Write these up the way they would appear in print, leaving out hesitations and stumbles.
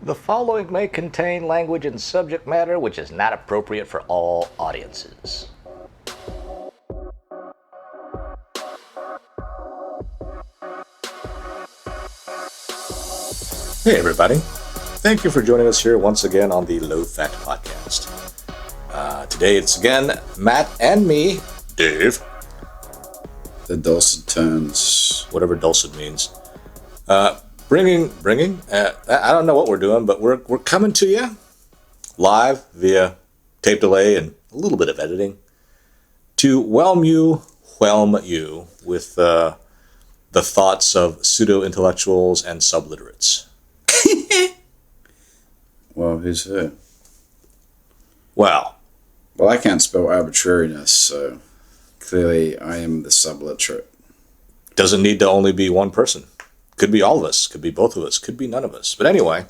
The following may contain language and subject matter which is not appropriate for all audiences. Hey everybody, thank you for joining us here once again on the Low Fat Podcast. Today it's again Matt and me, Dave. The dulcet tones. Whatever dulcet means. Bringing. I don't know what we're doing, but we're coming to you live via tape delay and a little bit of editing to whelm you with the thoughts of pseudo-intellectuals and subliterates. Well, who's who? Well, I can't spell arbitrariness, so clearly I am the subliterate. doesn't need to only be one person. Could be all of us. Could be both of us. Could be none of us. But anyway,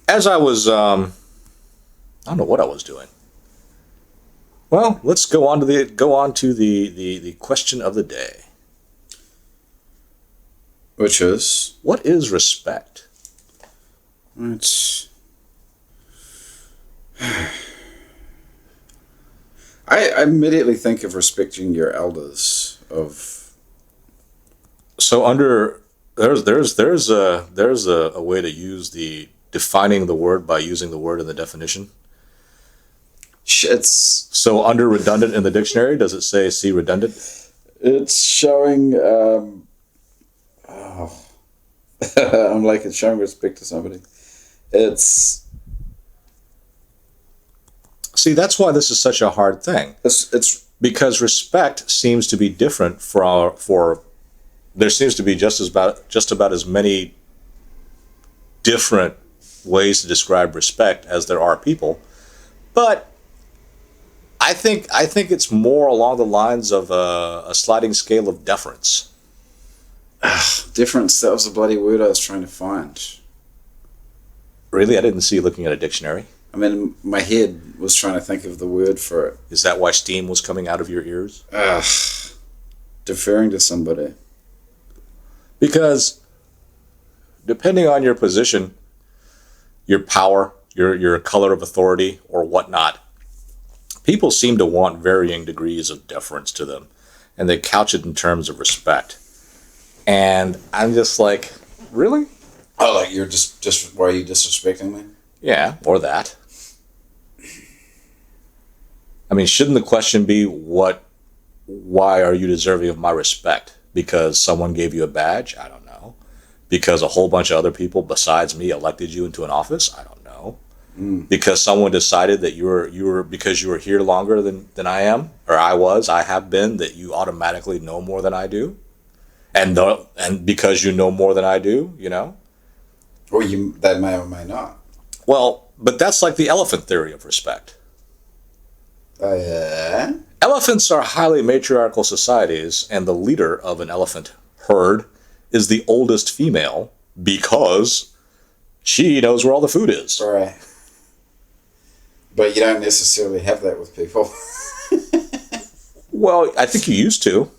as I was, I don't know what I was doing. Well, let's go on to the question of the day. Which is? What is respect? It's... I immediately think of respecting your elders. So there's a way to use the defining the word by using the word in the definition. It's So under redundant in the dictionary, does it say see redundant? it's showing. I'm like it's showing respect to somebody. See, that's why this is such a hard thing. It's Because respect seems to be different for there seems to be just about as many different ways to describe respect as there are people. But I think it's more along the lines of a sliding scale of deference. difference. That was the bloody word I was trying to find. Really? I didn't see you looking at a dictionary. I mean, my head was trying to think of the word for it. Is that why steam was coming out of your ears? Deferring to somebody. Because depending on your position, your power, your color of authority, or whatnot, people seem to want varying degrees of deference to them, and they couch it in terms of respect. And I'm just like, really? Oh, like you're just why are you disrespecting me? Yeah, or that. I mean, shouldn't the question be why are you deserving of my respect? Because someone gave you a badge? I don't know. Because a whole bunch of other people besides me elected you into an office? I don't know. Because someone decided that because you were here longer than I am, or I have been, that you automatically know more than I do? And because you know more than I do, Or that may or may not. Well, but that's like the elephant theory of respect. Yeah. Elephants are highly matriarchal societies, and the leader of an elephant herd is the oldest female because she knows where all the food is. Right. But you don't necessarily have that with people. Well, I think you used to.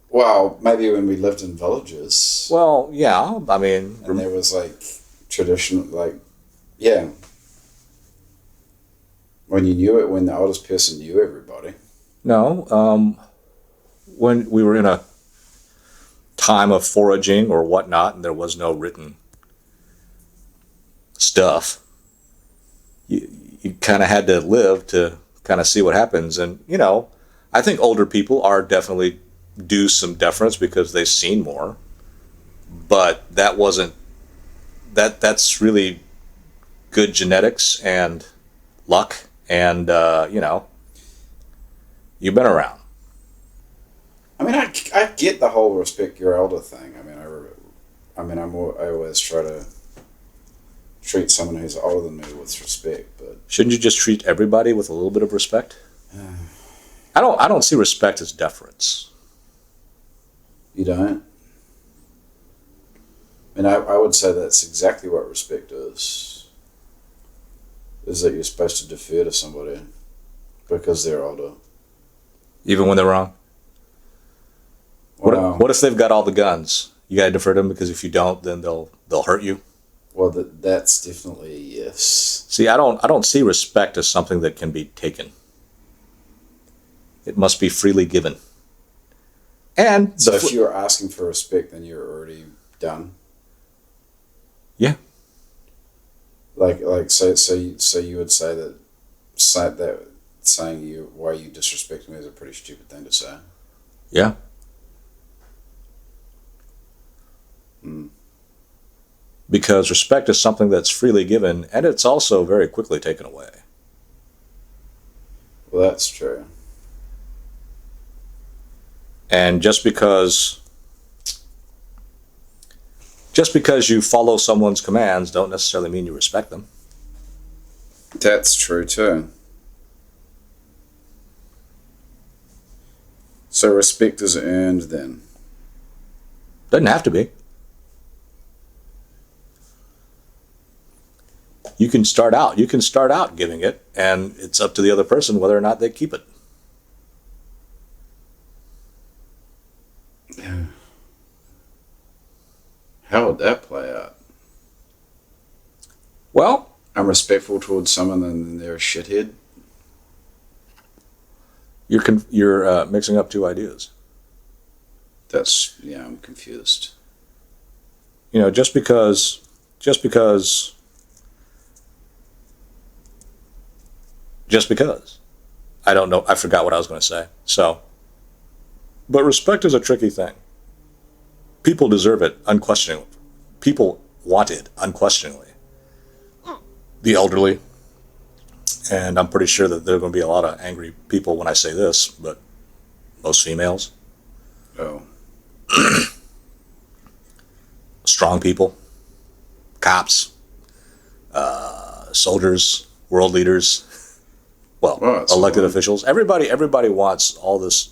Well, maybe when we lived in villages. Well, yeah, I mean... And there was traditional, yeah. When you knew it, when the oldest person knew everybody. No, when we were in a time of foraging or whatnot, and there was no written stuff, you kind of had to live to kind of see what happens. And, I think older people are definitely due some deference because they've seen more. But that's really good genetics and luck. And, you've been around. I mean, I get the whole respect your elder thing. I always try to treat someone who's older than me with respect. But shouldn't you just treat everybody with a little bit of respect? I don't see respect as deference. You don't? I mean, I would say that's exactly what respect is that you're supposed to defer to somebody because they're older. Even when they're wrong? Wow. What if they've got all the guns? You got to defer to them because if you don't, then they'll hurt you. Well, that's definitely a yes. See, I don't see respect as something that can be taken. It must be freely given. And So if you're asking for respect, then you're already done. yeah, So you would say that saying you why you disrespect me is a pretty stupid thing to say. yeah. Because respect is something that's freely given, and it's also very quickly taken away. Well, that's true. And just because you follow someone's commands don't necessarily mean you respect them. That's true too. So respect is earned then. Doesn't have to be. You can start out giving it, and it's up to the other person whether or not they keep it. How would that play out? Well, I'm respectful towards someone and they're a shithead. you're mixing up two ideas. I'm confused. Just because I don't know, I forgot what I was going to say. So, but respect is a tricky thing. People deserve it unquestioningly. People want it unquestioningly. The elderly, and I'm pretty sure that there are going to be a lot of angry people when I say this, but most females, Oh. strong people, cops, soldiers, world leaders, It's elected fine. officials. Everybody wants all this,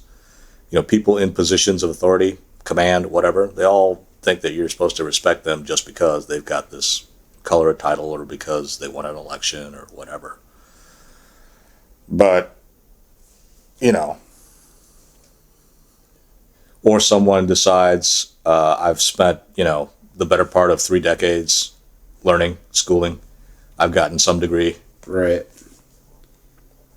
people in positions of authority, command, whatever. They all think that you're supposed to respect them just because they've got this color, title, or because they won an election or whatever. But, or someone decides, I've spent, the better part of 3 decades learning, schooling. I've gotten some degree. Right.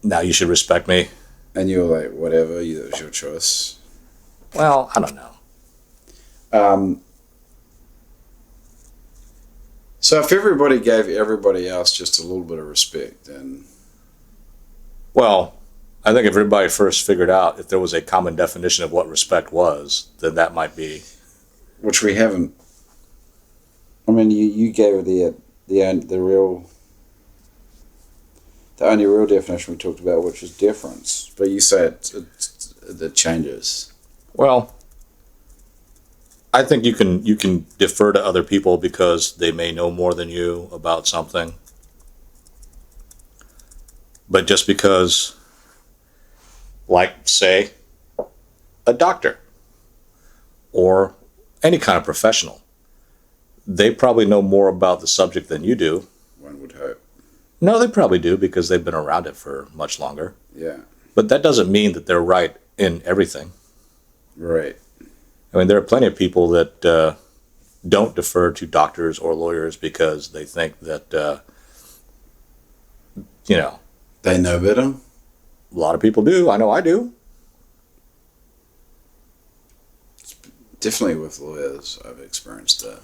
Now you should respect me. And you're like, whatever, it was your choice. Well, I don't know. So if everybody gave everybody else just a little bit of respect, then Well, I think if everybody first figured out if there was a common definition of what respect was, then that might be. which we haven't. I mean, you gave the only real definition we talked about, which is difference. But you say it changes. Well, I think you can defer to other people because they may know more than you about something. But just because, like, say, a doctor or any kind of professional, they probably know more about the subject than you do. One would hope. No, they probably do because they've been around it for much longer. Yeah. But that doesn't mean that they're right in everything. Right. I mean, there are plenty of people that don't defer to doctors or lawyers because they think that, They know better. a lot of people do. I know I do. Definitely with lawyers, I've experienced that.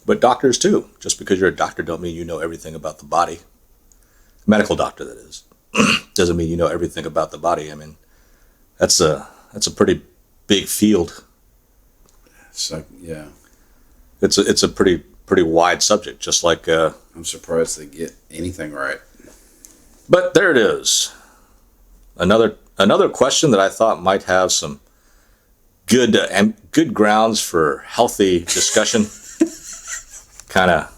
But doctors too. Just because you're a doctor don't mean you know everything about the body. Medical doctor, that is. Doesn't mean you know everything about the body. I mean, that's a pretty big field. So yeah, It's a pretty wide subject, just like. I'm surprised they get anything right. But there it is. Another question that I thought might have some good grounds for healthy discussion. Kind of.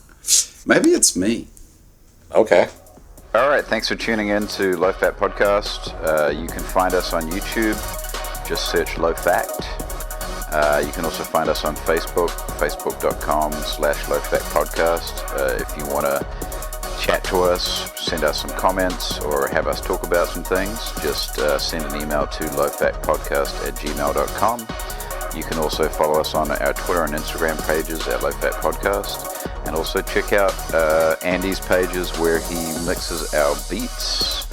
Maybe it's me. Okay. All right, thanks for tuning in to Low Fat Podcast. You can find us on YouTube. Just search Low Fact. You can also find us on Facebook, facebook.com/Low Fat Podcast. If you want to chat to us, send us some comments, or have us talk about some things, just send an email to lowfatpodcast@gmail.com. You can also follow us on our Twitter and Instagram pages at Low Fat Podcast, and also check out Andy's pages where he mixes our beats.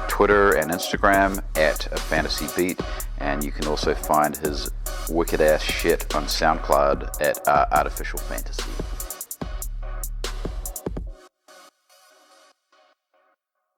Twitter and Instagram at A Fantasy Beat, and you can also find his wicked ass shit on SoundCloud at Artificial Fantasy.